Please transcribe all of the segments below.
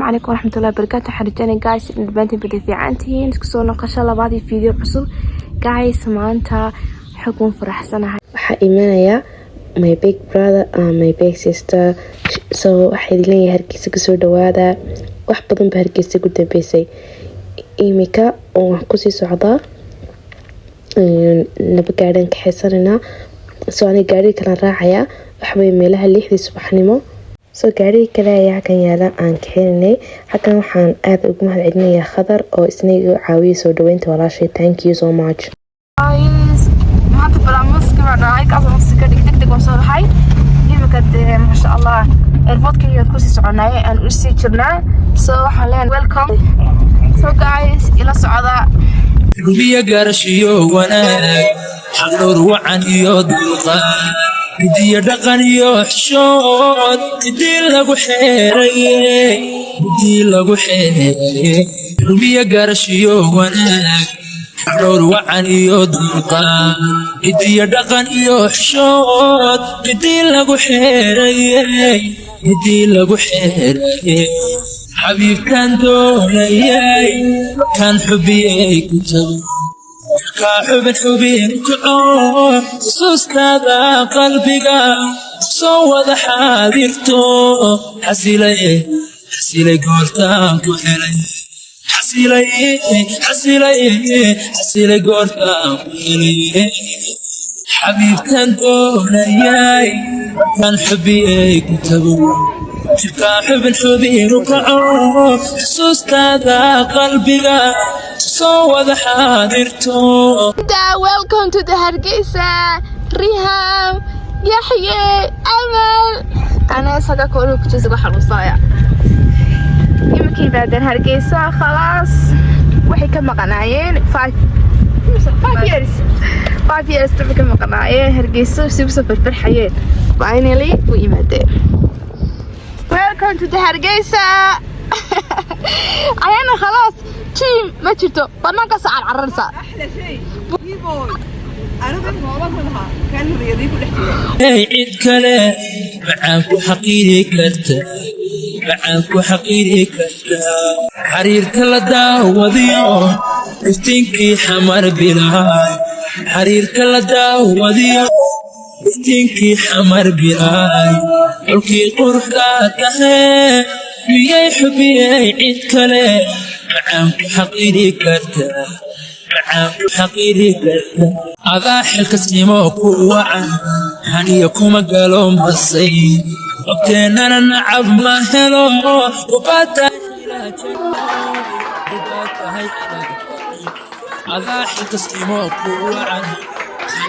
عليكم ورحمة الله وبركاته. حرجاني جايس بنتي بدي في عنتين سكسو نقاش الله بعض فيديو عصب جايس معناتها حكم فرح سنة إيمانيا my big brother and my big sister so waxay leeyahay hargeysa ka soo dhawaada wax badan ba hargeysa ku dambeysay imika oo wax ku sii socdaa laba gaadhan ka xeesanina soo ani gaari kala raacaya waxbay meelaha 6 subaxnimo soo gaari kale ayaa kan yaala aan ka helnay halkan waxaan aad ugu mahadcelinayaa Khadar oo isna igu caawiyay soo dhaweynta walaashay. Thank you so much guys. maanta barnaamijka waxaan ka soo degdeg oo soo baxay imika ma sha Allah airportka iyo ku sii soconay aan u sii jirnaa soo waxaan leen welcome so guys ila socda rubiya gaarashiyo wanaag xaqdhowr wacan iyo dulqaad hidiyo dhaqan iyo xishood hidii lagu xeereeyey rubiya gaarashiyo wanaag xaqdhowr wacan iyo dulqaad hidiyo dhaqan iyo xishood hidii lagu xeereeyey حبيبكان دولياي كان حبيك كتب حبين كعور سوسكادا قلبك صوّد حاضرتو حسيلي قولتان كحلي حسيلي قولتان كحلي حبيبكان دولياي كان حبيك كتب حبين وكعور سوسكادا قلبك صوّد حاضرتو. Welcome to the Hargeysa Riham Yahya Amal. أنا ساقا كله كتير حلوصايا. يمكن بعدين Hargeysa خلاص وحي كم قناعين 5 years تبي كم قناعين Hargeysa سيبسوا في الحياة. Finally ويمدين. Welcome to the Hargeysa. أنا خلاص تيم ما شفتوا بناك ساعة عرّرسا أحلى شيء بيبوي أنا بس ما بقولها كان رياضي كل احتياج عيد كلام معاك حقيري كرتا حرير كلا داوديو استنكي حمر بلاي حرير كلا داوديو استنكي حمر بلاي حكي قرحة كهي مياي حبي عيد كلام معاك حقيري كرتا هذا حلك سيموك ووعن هنيكم قالوا مصي وبتنا نلعب ما هلو وباتا هذا حلك سيموك ووعن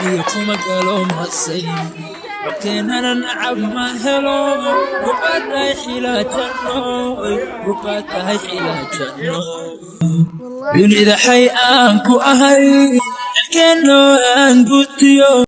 هنيكم قالوا مصي وبتنا نلعب ما هلو وباتا حيلة يولي ذا حي أنكو أهي كأنه أنكو تيو